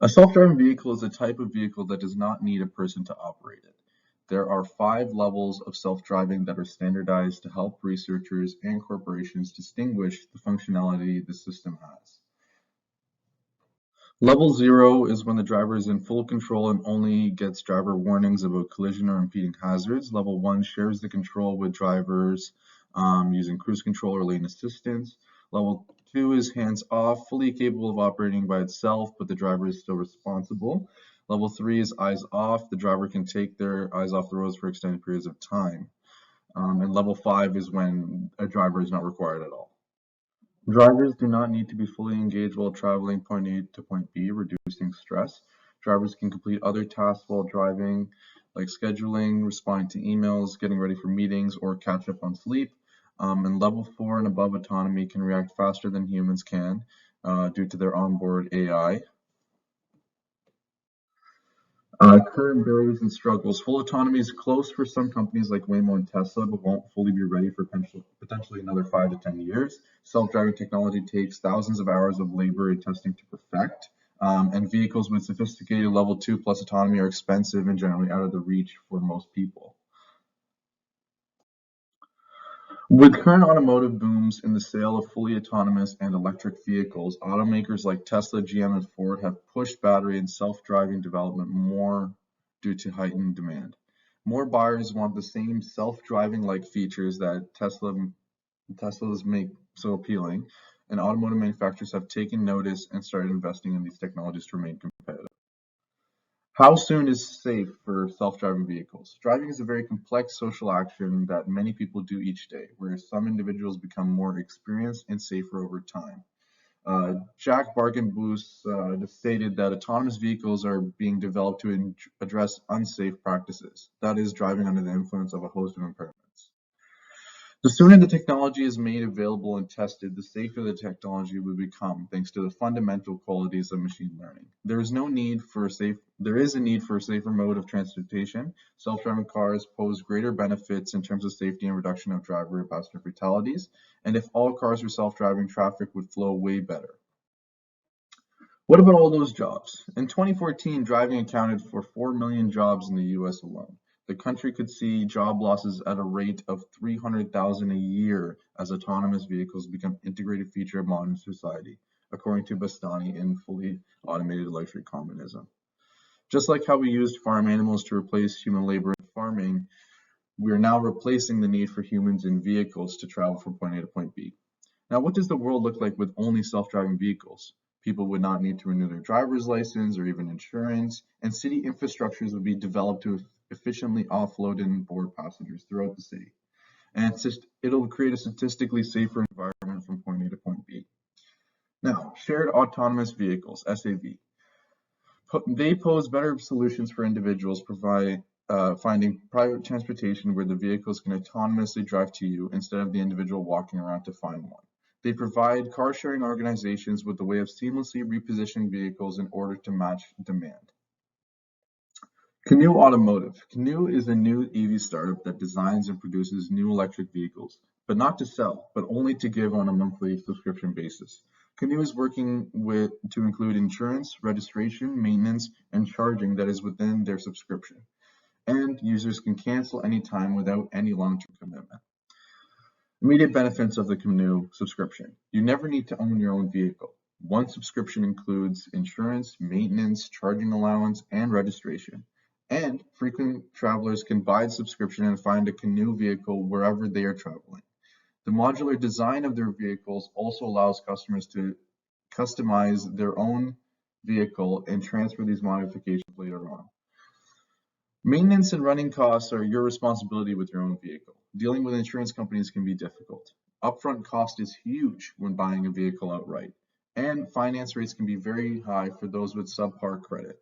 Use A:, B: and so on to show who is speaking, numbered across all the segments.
A: A self-driving vehicle is a type of vehicle that does not need a person to operate it. There are 5 levels of self-driving that are standardized to help researchers and corporations distinguish the functionality the system has. Level 0 is when the driver is in full control and only gets driver warnings about collision or impeding hazards. Level 1 shares the control with drivers using cruise control or lane assistance. Level 2 is hands-off, fully capable of operating by itself, but the driver is still responsible. Level 3 is eyes off. The driver can take their eyes off the roads for extended periods of time. And level 5 is when a driver is not required at all. Drivers do not need to be fully engaged while traveling point A to point B, reducing stress. Drivers can complete other tasks while driving, like scheduling, responding to emails, getting ready for meetings, or catch up on sleep. And level 4 and above autonomy can react faster than humans can due to their onboard AI. Current barriers and struggles. Full autonomy is close for some companies like Waymo and Tesla, but won't fully be ready for potentially another 5 to 10 years. Self-driving technology takes thousands of hours of labor and testing to perfect, and vehicles with sophisticated level 2 plus autonomy are expensive and generally out of the reach for most people. With current automotive booms in the sale of fully autonomous and electric vehicles, automakers like Tesla, GM, and Ford have pushed battery and self-driving development more due to heightened demand. More buyers want the same self-driving-like features that Teslas make so appealing, and automotive manufacturers have taken notice and started investing in these technologies to remain competitive. How soon is safe for self-driving vehicles? Driving is a very complex social action that many people do each day, where some individuals become more experienced and safer over time. Jack Barkenboos stated that autonomous vehicles are being developed to address unsafe practices, that is, driving under the influence of a host of impairments. The sooner the technology is made available and tested, the safer the technology will become, thanks to the fundamental qualities of machine learning. There is a need for a safer mode of transportation. Self-driving cars pose greater benefits in terms of safety and reduction of driver and passenger fatalities. And if all cars were self-driving, traffic would flow way better. What about all those jobs? In 2014, driving accounted for 4 million jobs in the US alone. The country could see job losses at a rate of 300,000 a year as autonomous vehicles become an integrated feature of modern society, according to Bastani in Fully Automated Electric Communism. Just like how we used farm animals to replace human labor in farming, we are now replacing the need for humans in vehicles to travel from point A to point B. Now, what does the world look like with only self-driving vehicles? People would not need to renew their driver's license or even insurance, and city infrastructures would be developed to efficiently offload and board passengers throughout the city. And it'll create a statistically safer environment from point A to point B. Now, shared autonomous vehicles, SAV. They pose better solutions for individuals finding private transportation where the vehicles can autonomously drive to you instead of the individual walking around to find one. They provide car-sharing organizations with a way of seamlessly repositioning vehicles in order to match demand. Canoe Automotive. Canoe is a new EV startup that designs and produces new electric vehicles, but not to sell, but only to give on a monthly subscription basis. Canoe is working to include insurance, registration, maintenance, and charging that is within their subscription. And users can cancel anytime without any long-term commitment. Immediate benefits of the Canoe subscription. You never need to own your own vehicle. One subscription includes insurance, maintenance, charging allowance, and registration. And frequent travelers can buy the subscription and find a Canoe vehicle wherever they are traveling. The modular design of their vehicles also allows customers to customize their own vehicle and transfer these modifications later on. Maintenance and running costs are your responsibility with your own vehicle. Dealing with insurance companies can be difficult. Upfront cost is huge when buying a vehicle outright, and finance rates can be very high for those with subpar credit.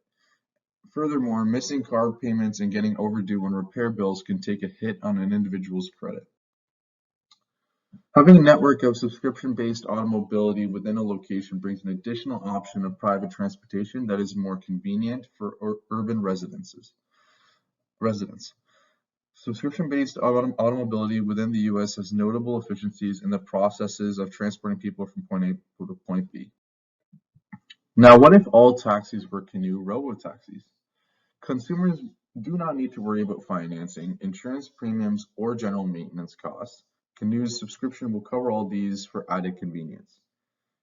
A: Furthermore, missing car payments and getting overdue on repair bills can take a hit on an individual's credit. Having a network of subscription-based automobility within a location brings an additional option of private transportation that is more convenient for urban residents. Subscription-based automobility within the US has notable efficiencies in the processes of transporting people from point A to point B. Now, what if all taxis were canoe robo-taxis? Consumers do not need to worry about financing, insurance premiums, or general maintenance costs. Canoe's subscription will cover all these for added convenience.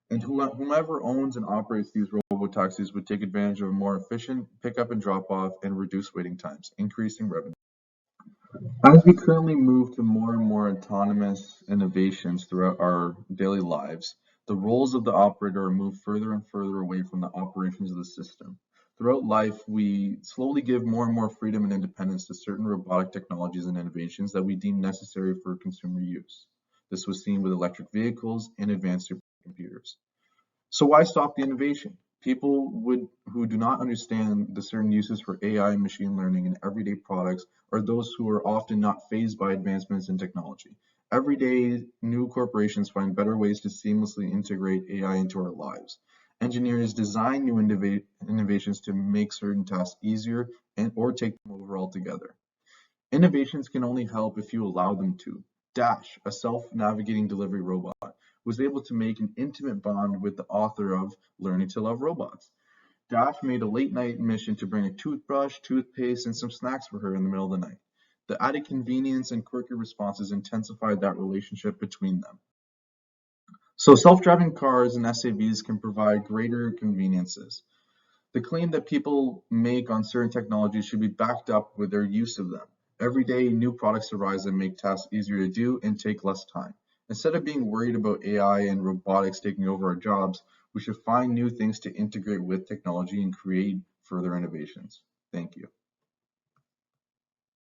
A: And whomever owns and operates these robo-taxis would take advantage of a more efficient pickup and drop-off and reduce waiting times, increasing revenue. As we currently move to more and more autonomous innovations throughout our daily lives, the roles of the operator are moved further and further away from the operations of the system. Throughout life, we slowly give more and more freedom and independence to certain robotic technologies and innovations that we deem necessary for consumer use. This was seen with electric vehicles and advanced supercomputers. So why stop the innovation? Who do not understand the certain uses for AI and machine learning in everyday products are those who are often not fazed by advancements in technology. Every day, new corporations find better ways to seamlessly integrate AI into our lives. Engineers design new innovations to make certain tasks easier and or take them over altogether. Innovations can only help if you allow them to. Dash, a self-navigating delivery robot, was able to make an intimate bond with the author of Learning to Love Robots. Dash made a late-night mission to bring a toothbrush, toothpaste, and some snacks for her in the middle of the night. The added convenience and quirky responses intensified that relationship between them. So self-driving cars and SAVs can provide greater conveniences. The claim that people make on certain technologies should be backed up with their use of them. Every day, new products arise that make tasks easier to do and take less time. Instead of being worried about AI and robotics taking over our jobs, we should find new things to integrate with technology and create further innovations. Thank you.